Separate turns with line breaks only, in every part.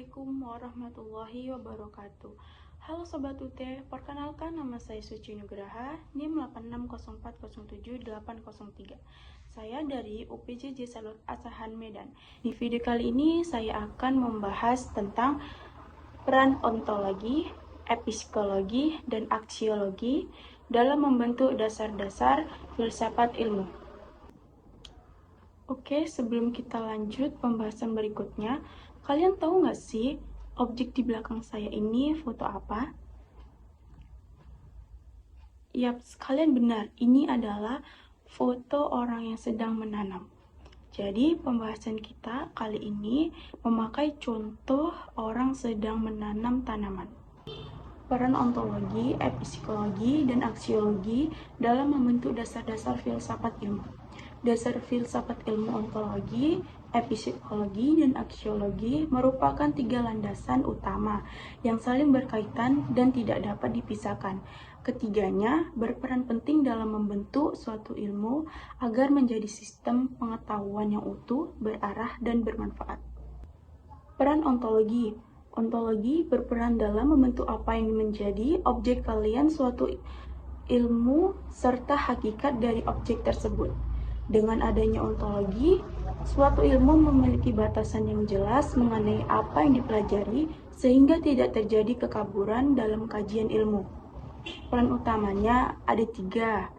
Assalamualaikum warahmatullahi wabarakatuh. Halo Sobat UT, perkenalkan nama saya Suci Nugraha, NIM 8604078803. Saya dari UPJJ Salur Asahan Medan. Di video kali ini saya akan membahas tentang peran ontologi, epikologi, dan aksiologi dalam membentuk dasar-dasar filsafat ilmu. Oke, sebelum kita lanjut pembahasan berikutnya, kalian tahu nggak sih objek di belakang saya ini foto apa? Yap, kalian benar, ini adalah foto orang yang sedang menanam. Jadi, pembahasan kita kali ini memakai contoh orang sedang menanam tanaman. Peran ontologi, epikologi, dan aksiologi dalam membentuk dasar-dasar filsafat ilmu. Dasar filsafat ilmu ontologi, epikologi, dan aksiologi merupakan tiga landasan utama yang saling berkaitan dan tidak dapat dipisahkan. Ketiganya berperan penting dalam membentuk suatu ilmu agar menjadi sistem pengetahuan yang utuh, berarah, dan bermanfaat. Peran ontologi. Ontologi berperan dalam membentuk apa yang menjadi objek kalian suatu ilmu serta hakikat dari objek tersebut. Dengan adanya ontologi, suatu ilmu memiliki batasan yang jelas mengenai apa yang dipelajari sehingga tidak terjadi kekaburan dalam kajian ilmu. Peran utamanya ada tiga.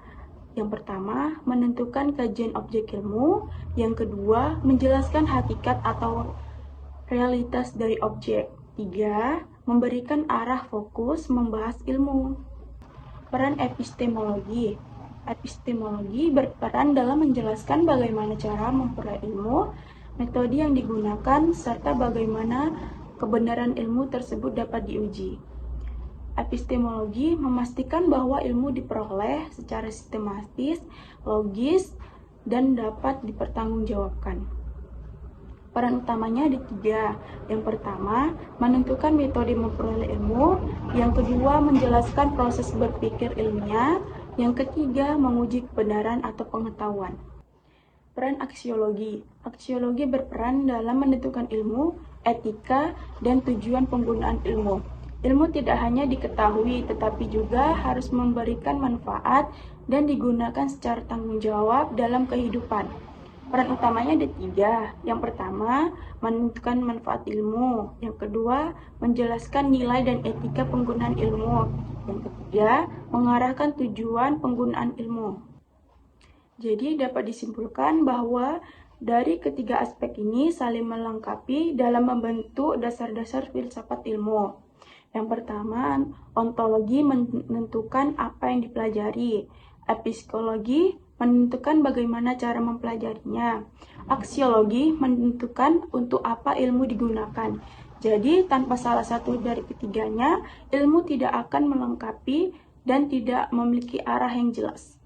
Yang pertama, menentukan kajian objek ilmu. Yang kedua, menjelaskan hakikat atau realitas dari objek. Tiga, memberikan arah fokus membahas ilmu. Peran epistemologi. Epistemologi berperan dalam menjelaskan bagaimana cara memperoleh ilmu, metode yang digunakan, serta bagaimana kebenaran ilmu tersebut dapat diuji. Epistemologi memastikan bahwa ilmu diperoleh secara sistematis, logis, dan dapat dipertanggungjawabkan. Peran utamanya ada tiga. Yang pertama, menentukan metode memperoleh ilmu. Yang kedua, menjelaskan proses berpikir ilmiah. Yang ketiga, menguji kebenaran atau pengetahuan. Peran aksiologi. Aksiologi berperan dalam menentukan ilmu, etika, dan tujuan penggunaan ilmu. Ilmu tidak hanya diketahui, tetapi juga harus memberikan manfaat dan digunakan secara tanggung jawab dalam kehidupan. Peran utamanya ada tiga. Yang pertama, menentukan manfaat ilmu. Yang kedua, menjelaskan nilai dan etika penggunaan ilmu. Yang ketiga, mengarahkan tujuan penggunaan ilmu. Jadi dapat disimpulkan bahwa dari ketiga aspek ini saling melengkapi dalam membentuk dasar-dasar filsafat ilmu. Yang pertama, ontologi menentukan apa yang dipelajari. Epikologi menentukan bagaimana cara mempelajarinya. Aksiologi menentukan untuk apa ilmu digunakan. Jadi, tanpa salah satu dari ketiganya, ilmu tidak akan melengkapi dan tidak memiliki arah yang jelas.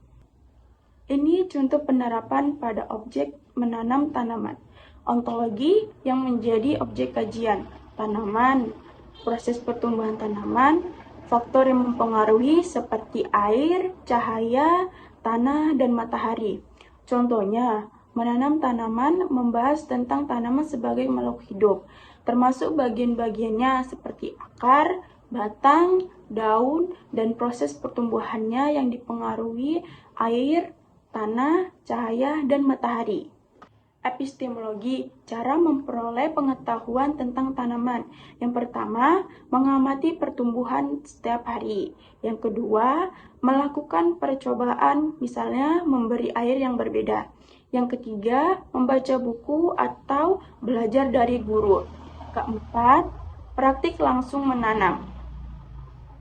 Ini contoh penerapan pada objek menanam tanaman. Ontologi yang menjadi objek kajian, tanaman, proses pertumbuhan tanaman, faktor yang mempengaruhi seperti air, cahaya, tanah, dan matahari. Contohnya, menanam tanaman membahas tentang tanaman sebagai makhluk hidup, termasuk bagian-bagiannya seperti akar, batang, daun, dan proses pertumbuhannya yang dipengaruhi air, tanah, cahaya, dan matahari. Epistemologi, cara memperoleh pengetahuan tentang tanaman. Yang pertama, mengamati pertumbuhan setiap hari. Yang kedua, melakukan percobaan, misalnya memberi air yang berbeda. Yang ketiga, membaca buku atau belajar dari guru. Keempat, praktik langsung menanam.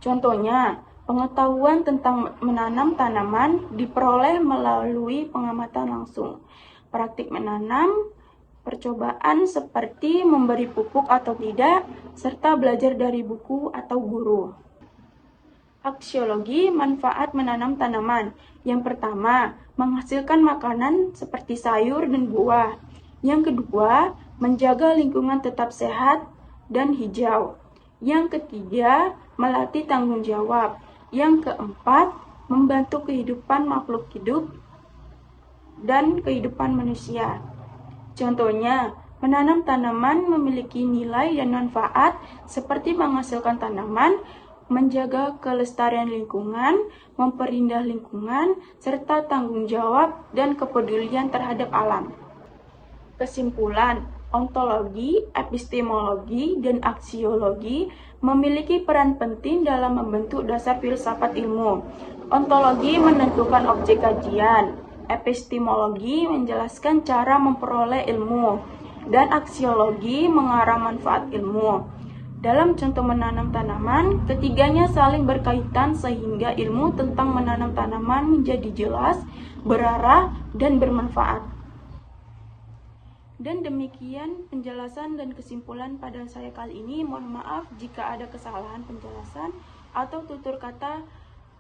Contohnya, pengetahuan tentang menanam tanaman diperoleh melalui pengamatan langsung. Praktik menanam, percobaan seperti memberi pupuk atau tidak, serta belajar dari buku atau guru. Aksiologi manfaat menanam tanaman. Yang pertama, menghasilkan makanan seperti sayur dan buah. Yang kedua, menjaga lingkungan tetap sehat dan hijau. Yang ketiga, melatih tanggung jawab. Yang keempat, membantu kehidupan makhluk hidup dan kehidupan manusia. Contohnya, Menanam tanaman memiliki nilai dan manfaat seperti menghasilkan tanaman, menjaga kelestarian lingkungan, memperindah lingkungan, serta tanggung jawab dan kepedulian terhadap alam. Kesimpulan, ontologi, epistemologi, dan aksiologi memiliki peran penting dalam membentuk dasar filsafat ilmu. Ontologi menentukan objek kajian, epistemologi menjelaskan cara memperoleh ilmu, dan aksiologi mengarah manfaat ilmu. Dalam contoh menanam tanaman, ketiganya saling berkaitan sehingga ilmu tentang menanam tanaman menjadi jelas, berarah, dan bermanfaat. Dan demikian penjelasan dan kesimpulan pada saya kali ini. Mohon maaf jika ada kesalahan penjelasan atau tutur kata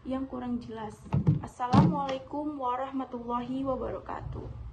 yang kurang jelas. Assalamualaikum warahmatullahi wabarakatuh.